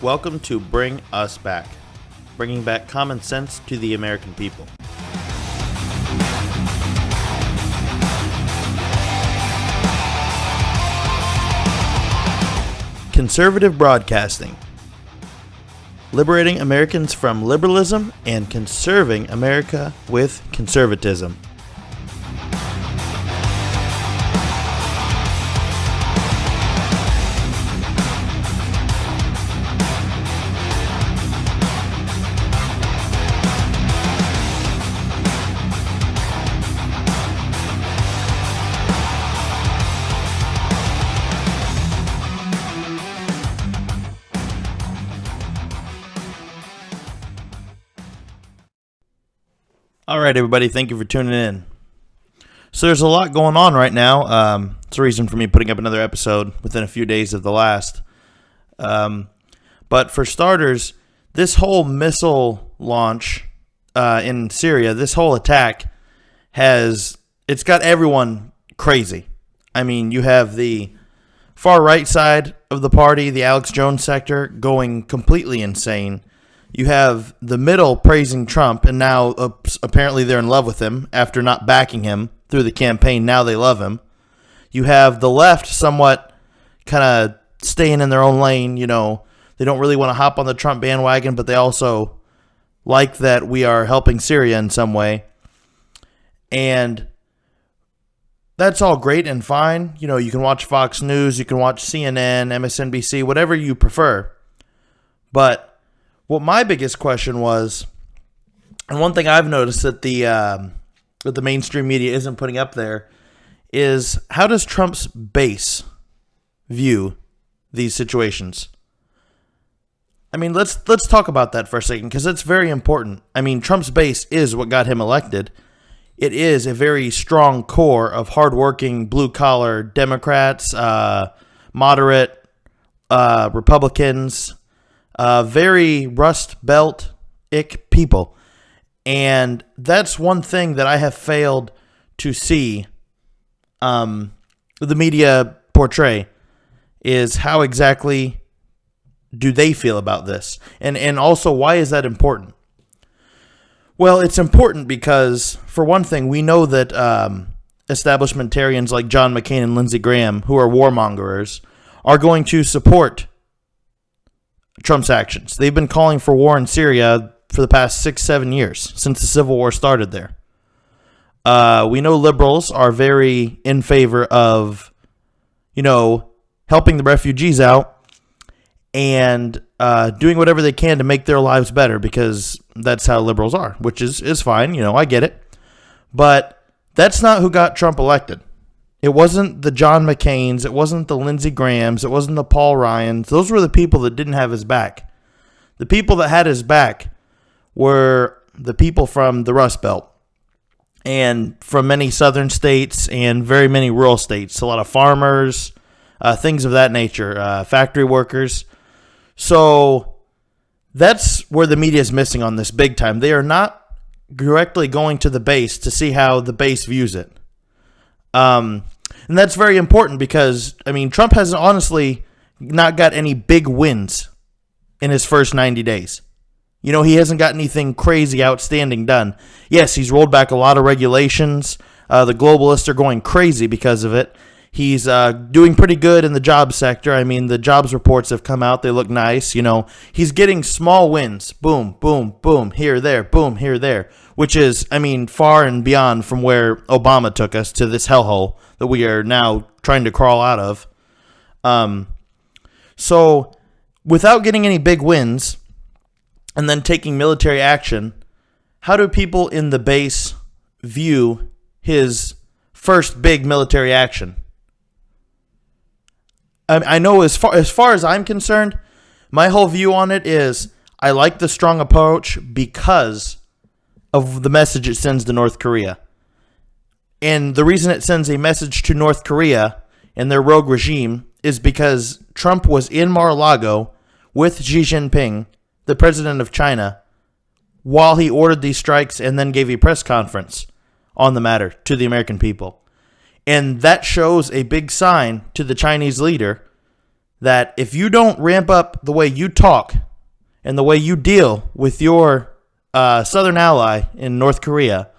Welcome to Bring Us Back, bringing back common sense to the American people. Conservative broadcasting, liberating Americans from liberalism and conserving America with conservatism. All right, everybody, thank you for tuning in. So there's a lot going on right now. It's a reason for me putting up another episode within a few days of the last. But for starters, this whole missile launch in Syria, this whole attack it's got everyone crazy. I mean, you have the far right side of the party, the Alex Jones sector, going completely insane. You have the middle praising Trump, and now apparently they're in love with him after not backing him through the campaign. Now they love him. You have the left somewhat kind of staying in their own lane. You know, they don't really want to hop on the Trump bandwagon, but they also like that we are helping Syria in some way. And that's all great and fine. You know, you can watch Fox News, you can watch CNN, MSNBC, whatever you prefer. But what my biggest question was, and one thing I've noticed that the mainstream media isn't putting up there, is how does Trump's base view these situations? I mean, let's talk about that for a second, because it's very important. I mean, Trump's base is what got him elected. It is a very strong core of hardworking, blue-collar Democrats, moderate Republicans, very Rust Belt-ick people. And that's one thing that I have failed to see the media portray, is how exactly do they feel about this? And also, why is that important? Well, it's important because, for one thing, we know that establishmentarians like John McCain and Lindsey Graham, who are warmongers, are going to support Trump's actions. They've been calling for war in Syria for the past 6-7 years, since the Civil War started there. We know liberals are very in favor of, helping the refugees out and doing whatever they can to make their lives better, because that's how liberals are, which is fine. I get it. But that's not who got Trump elected. It wasn't the John McCains. It wasn't the Lindsey Grahams. It wasn't the Paul Ryans. Those were the people that didn't have his back. The people that had his back were the people from the Rust Belt and from many southern states and very many rural states. A lot of farmers, things of that nature, factory workers. So that's where the media is missing on this big time. They are not directly going to the base to see how the base views it. And that's very important because, Trump has honestly not got any big wins in his first 90 days. He hasn't got anything crazy outstanding done. Yes, he's rolled back a lot of regulations. The globalists are going crazy because of it. He's doing pretty good in the job sector. The jobs reports have come out. They look nice. He's getting small wins. Boom, boom, boom, here, there, boom, here, there. Which is, far and beyond from where Obama took us to this hellhole that we are now trying to crawl out of. So, without getting any big wins and then taking military action, how do people in the base view his first big military action? I know as far as I'm concerned, my whole view on it is I like the strong approach because of the message it sends to North Korea. And the reason it sends a message to North Korea and their rogue regime is because Trump was in Mar-a-Lago with Xi Jinping, the president of China, while he ordered these strikes and then gave a press conference on the matter to the American people. And that shows a big sign to the Chinese leader that if you don't ramp up the way you talk and the way you deal with your southern ally in North Korea,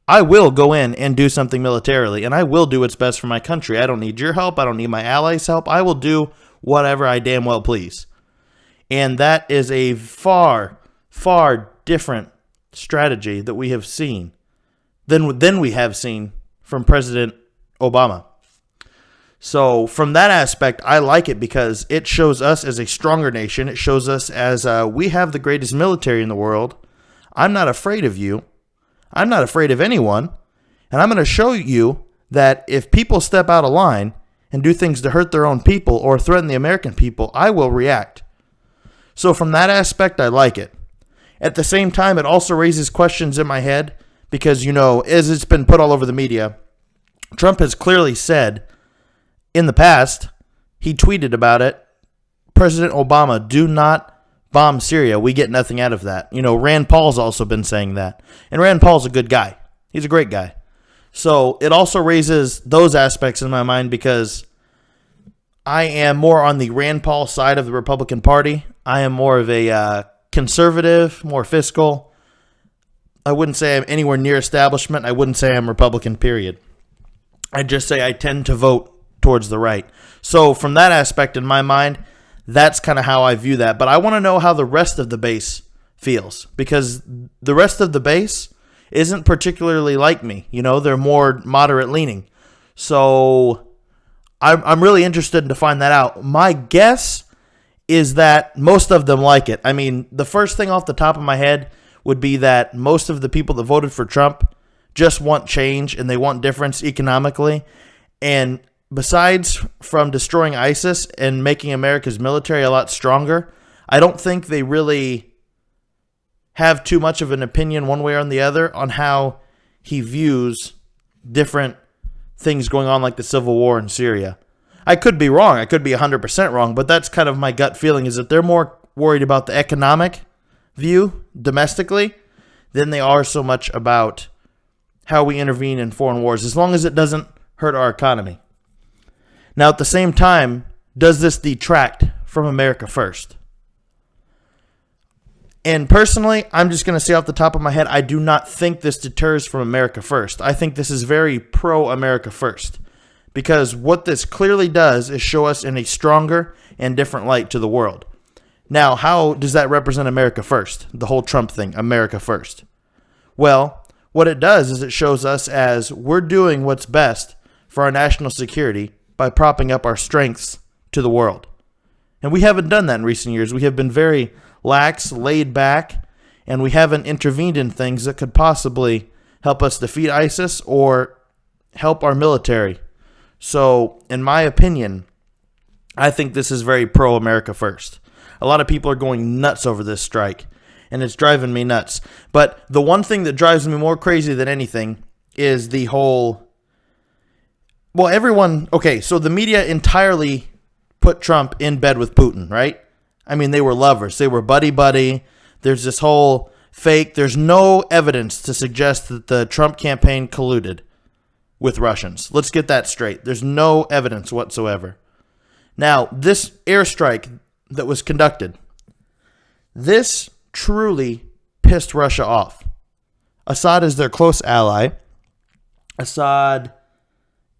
I will go in and do something militarily, and I will do what's best for my country. I don't need your help. I don't need my allies' help. I will do whatever I damn well please. And that is a far, far different strategy that we have seen than we have seen from President Obama. So from that aspect, I like it because it shows us as a stronger nation. It shows us as we have the greatest military in the world. I'm not afraid of you. I'm not afraid of anyone. And I'm going to show you that if people step out of line and do things to hurt their own people or threaten the American people, I will react. So from that aspect, I like it. At the same time, it also raises questions in my head because, as it's been put all over the media, Trump has clearly said in the past, he tweeted about it, President Obama, do not bomb Syria. We get nothing out of that. Rand Paul's also been saying that. And Rand Paul's a good guy. He's a great guy. So it also raises those aspects in my mind because I am more on the Rand Paul side of the Republican Party. I am more of a conservative, more fiscal. I wouldn't say I'm anywhere near establishment. I wouldn't say I'm Republican, period. I'd just say I tend to vote towards the right. So from that aspect in my mind, that's kind of how I view that. But I want to know how the rest of the base feels because the rest of the base isn't particularly like me. They're more moderate leaning. So I'm really interested to find that out. My guess is that most of them like it. I mean, the first thing off the top of my head would be that most of the people that voted for Trump just want change and they want difference economically. And besides from destroying ISIS and making America's military a lot stronger, I don't think they really have too much of an opinion one way or the other on how he views different things going on like the civil war in Syria. I could be wrong. I could be 100% wrong, but that's kind of my gut feeling is that they're more worried about the economic view domestically than they are so much about how we intervene in foreign wars, as long as it doesn't hurt our economy. Now, at the same time, does this detract from America first? And personally, I'm just going to say off the top of my head, I do not think this deters from America first. I think this is very pro-America first. Because what this clearly does is show us in a stronger and different light to the world. Now, how does that represent America first? The whole Trump thing, America first. Well, what it does is it shows us as we're doing what's best for our national security by propping up our strengths to the world. And we haven't done that in recent years. We have been very lax, laid back, and we haven't intervened in things that could possibly help us defeat ISIS or help our military. So, in my opinion, I think this is very pro-America first. A lot of people are going nuts over this strike, and it's driving me nuts. But the one thing that drives me more crazy than anything is the whole... Well, so the media entirely put Trump in bed with Putin, right? I mean, they were lovers. They were buddy-buddy. There's this whole fake... There's no evidence to suggest that the Trump campaign colluded with Russians. Let's get that straight. There's no evidence whatsoever. Now, this airstrike that was conducted, this truly pissed Russia off. Assad is their close ally. Assad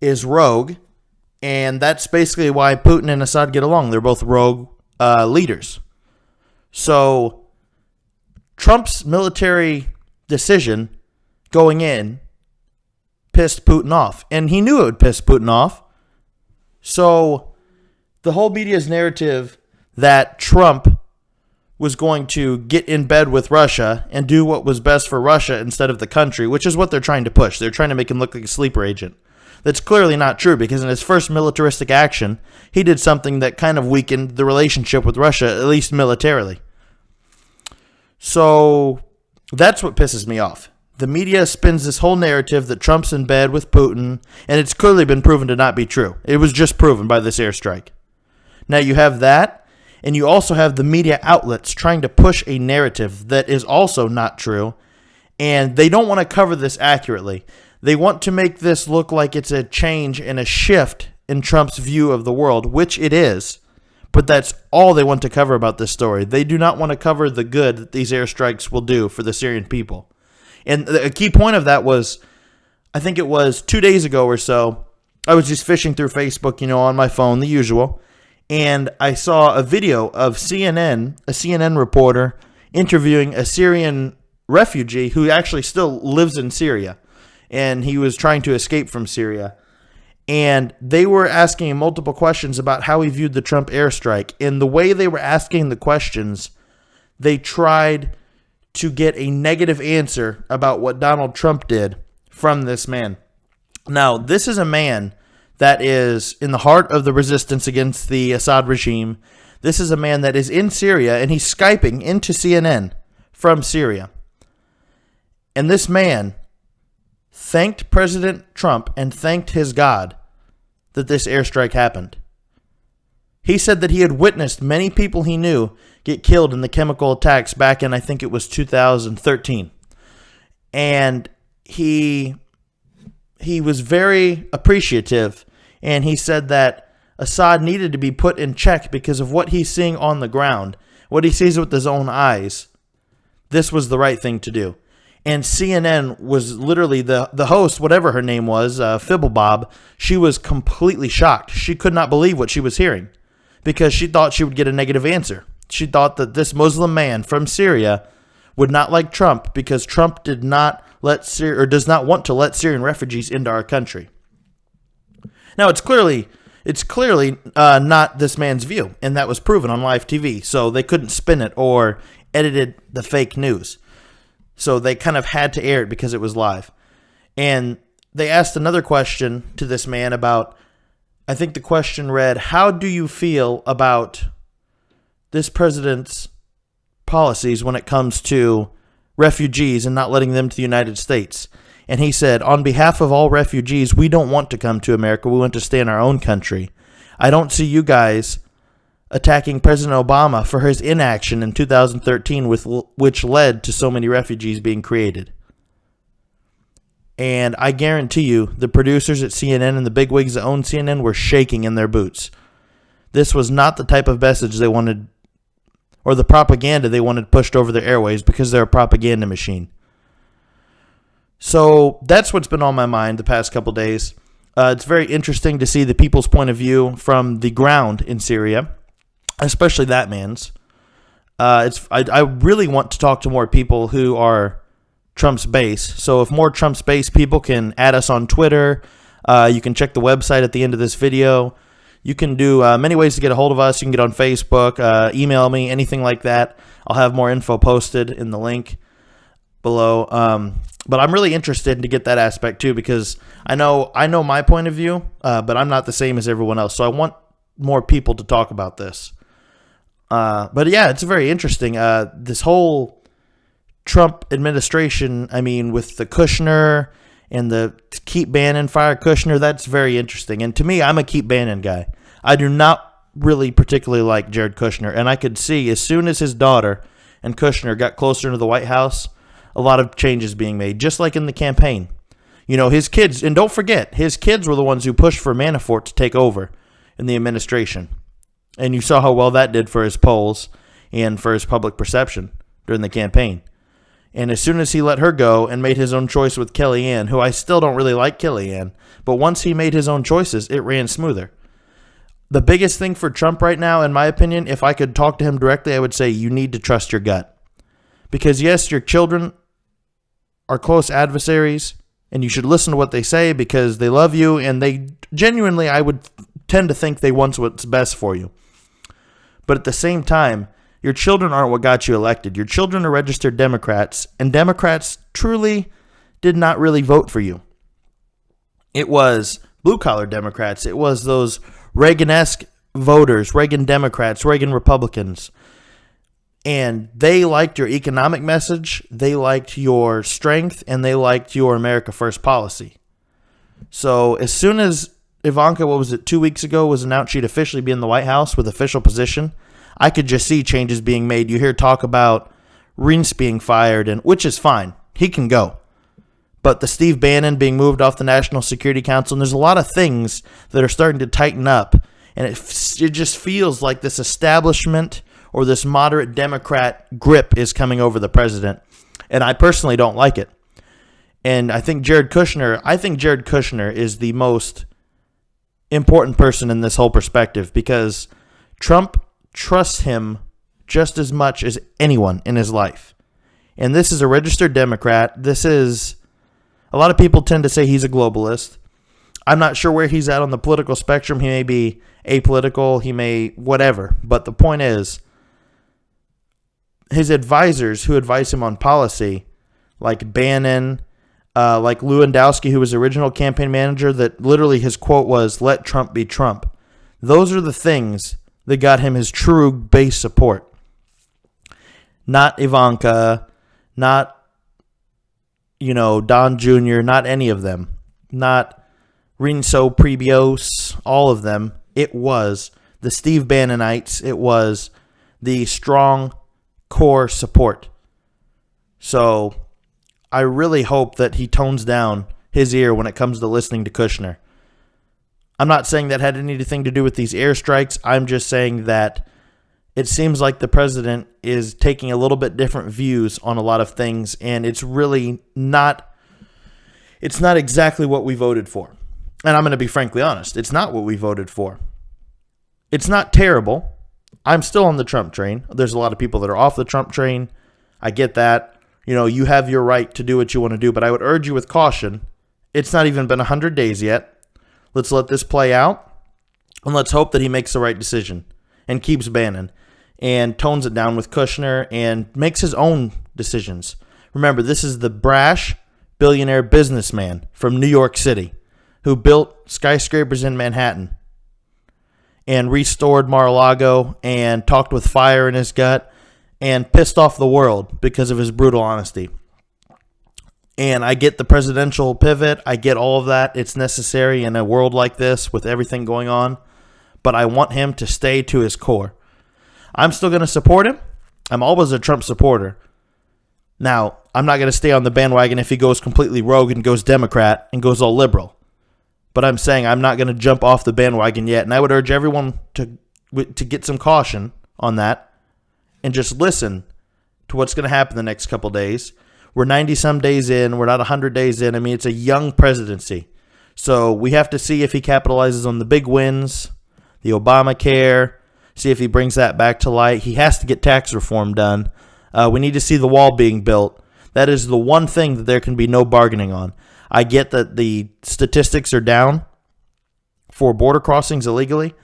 is rogue, and that's basically why Putin and Assad get along. They're both rogue leaders. So, Trump's military decision going in pissed Putin off. And he knew it would piss Putin off. So the whole media's narrative that Trump was going to get in bed with Russia and do what was best for Russia instead of the country, which is what they're trying to push. They're trying to make him look like a sleeper agent. That's clearly not true because in his first militaristic action, he did something that kind of weakened the relationship with Russia, at least militarily. So that's what pisses me off. The media spins this whole narrative that Trump's in bed with Putin, and it's clearly been proven to not be true. It was just proven by this airstrike. Now you have that, and you also have the media outlets trying to push a narrative that is also not true, and they don't want to cover this accurately. They want to make this look like it's a change and a shift in Trump's view of the world, which it is. But that's all they want to cover about this story. They do not want to cover the good that these airstrikes will do for the Syrian people. And a key point of that was, I think it was 2 days ago or so, I was just fishing through Facebook, on my phone, the usual, and I saw a video of a CNN reporter interviewing a Syrian refugee who actually still lives in Syria, and he was trying to escape from Syria. And they were asking him multiple questions about how he viewed the Trump airstrike. And the way they were asking the questions, they tried to get a negative answer about what Donald Trump did from this man. Now, this is a man that is in the heart of the resistance against the Assad regime. This is a man that is in Syria, and he's Skyping into CNN from Syria. And this man thanked President Trump and thanked his God that this airstrike happened. He said that he had witnessed many people he knew get killed in the chemical attacks back in, I think it was 2013. And he was very appreciative, and he said that Assad needed to be put in check because of what he's seeing on the ground, what he sees with his own eyes. This was the right thing to do. And CNN was literally the host, whatever her name was, Fibblebob. She was completely shocked. She could not believe what she was hearing because she thought she would get a negative answer. She thought that this Muslim man from Syria would not like Trump because Trump does not want to let Syrian refugees into our country. Now, it's clearly not this man's view, and that was proven on live TV. So they couldn't spin it or edited the fake news. So they kind of had to air it because it was live. And they asked another question to this man about, I think the question read, how do you feel about this president's policies when it comes to refugees and not letting them to the United States? And he said, on behalf of all refugees, we don't want to come to America. We want to stay in our own country. I don't see you guys attacking President Obama for his inaction in 2013, which led to so many refugees being created. And I guarantee you, the producers at CNN and the bigwigs that own CNN were shaking in their boots. This was not the type of message they wanted, or the propaganda they wanted pushed over their airways, because they're a propaganda machine. So that's what's been on my mind the past couple days. It's very interesting to see the people's point of view from the ground in Syria, especially that man's. I really want to talk to more people who are Trump's base. So if more Trump's base people can add us on Twitter, you can check the website at the end of this video. You can do many ways to get a hold of us. You can get on Facebook, email me, anything like that. I'll have more info posted in the link below. But I'm really interested to get that aspect too, because I know my point of view, but I'm not the same as everyone else. So I want more people to talk about this. But yeah, it's very interesting. This whole Trump administration, I mean, with the Kushner and the keep Bannon, fire Kushner, that's very interesting. And to me, I'm a keep Bannon guy. I do not really particularly like Jared Kushner. And I could see as soon as his daughter and Kushner got closer to the White House, a lot of changes being made, just like in the campaign. His kids, and don't forget, his kids were the ones who pushed for Manafort to take over in the administration. And you saw how well that did for his polls and for his public perception during the campaign. And as soon as he let her go and made his own choice with Kellyanne, who I still don't really like Kellyanne, but once he made his own choices, it ran smoother. The biggest thing for Trump right now, in my opinion, if I could talk to him directly, I would say you need to trust your gut. Because yes, your children are close adversaries, and you should listen to what they say because they love you, and they genuinely, I would tend to think they want what's best for you. But at the same time, your children aren't what got you elected. Your children are registered Democrats, and Democrats truly did not really vote for you. It was blue-collar Democrats. It was those Reagan-esque voters, Reagan Democrats, Reagan Republicans. And they liked your economic message, they liked your strength, and they liked your America First policy. So as soon as Ivanka, 2 weeks ago, was announced she'd officially be in the White House with official position, I could just see changes being made. You hear talk about Reince being fired, and which is fine. He can go. But the Steve Bannon being moved off the National Security Council, and there's a lot of things that are starting to tighten up. And it just feels like this establishment or this moderate Democrat grip is coming over the president. And I personally don't like it. And I think Jared Kushner is the most important person in this whole perspective, because Trump trusts him just as much as anyone in his life. And this is a registered Democrat. A lot of people tend to say he's a globalist. I'm not sure where he's at on the political spectrum. He may be apolitical. He may whatever. But the point is, his advisors who advise him on policy, like Bannon, like Lewandowski, who was the original campaign manager, that literally his quote was, "Let Trump be Trump." Those are the things that got him his true base support. Not Ivanka, not, Don Jr., not any of them. Not Rinso Prebios, all of them. It was the Steve Bannonites. It was the strong core support. So I really hope that he tones down his ear when it comes to listening to Kushner. I'm not saying that had anything to do with these airstrikes. I'm just saying that it seems like the president is taking a little bit different views on a lot of things, and it's really not, it's not exactly what we voted for. And I'm going to be frankly honest. It's not what we voted for. It's not terrible. I'm still on the Trump train. There's a lot of people that are off the Trump train. I get that. You have your right to do what you want to do, but I would urge you with caution. It's not even been 100 days yet. Let's let this play out, and let's hope that he makes the right decision and keeps Bannon and tones it down with Kushner and makes his own decisions. Remember, this is the brash billionaire businessman from New York City who built skyscrapers in Manhattan and restored Mar-a-Lago and talked with fire in his gut and pissed off the world because of his brutal honesty. And I get the presidential pivot. I get all of that. It's necessary in a world like this with everything going on. But I want him to stay to his core. I'm still going to support him. I'm always a Trump supporter. Now, I'm not going to stay on the bandwagon if he goes completely rogue and goes Democrat and goes all liberal. But I'm saying I'm not going to jump off the bandwagon yet. And I would urge everyone to get some caution on that and just listen to what's going to happen the next couple days. We're 90-some days in. We're not 100 days in. I mean, it's a young presidency. So we have to see if he capitalizes on the big wins, the Obamacare, see if he brings that back to light. He has to get tax reform done. We need to see the wall being built. That is the one thing that there can be no bargaining on. I get that the statistics are down for border crossings illegally,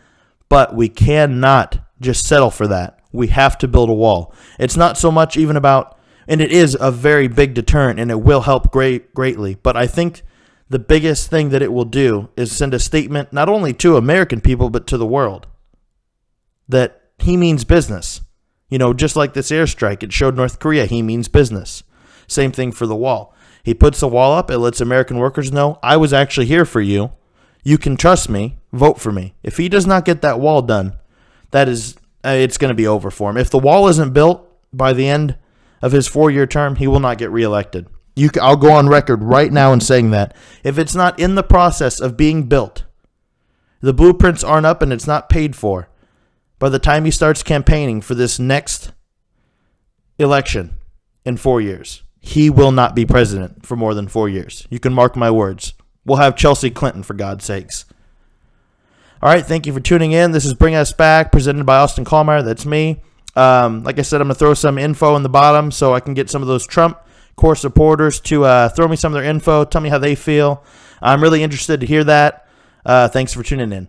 but we cannot just settle for that. We have to build a wall. It's not so much even about, and it is a very big deterrent, and it will help greatly. But I think the biggest thing that it will do is send a statement not only to American people, but to the world that he means business. Just like this airstrike, it showed North Korea he means business. Same thing for the wall. He puts the wall up. It lets American workers know, I was actually here for you. You can trust me. Vote for me. If he does not get that wall done, it's going to be over for him. If the wall isn't built by the end of his 4-year term, he will not get reelected. I'll go on record right now in saying that. If it's not in the process of being built, the blueprints aren't up and it's not paid for, by the time he starts campaigning for this next election in 4 years, he will not be president for more than 4 years. You can mark my words. We'll have Chelsea Clinton, for God's sakes. All right, thank you for tuning in. This is Bring Us Back, presented by Austin Kallmeyer. That's me. Like I said, I'm going to throw some info in the bottom so I can get some of those Trump core supporters to throw me some of their info, tell me how they feel. I'm really interested to hear that. Thanks for tuning in.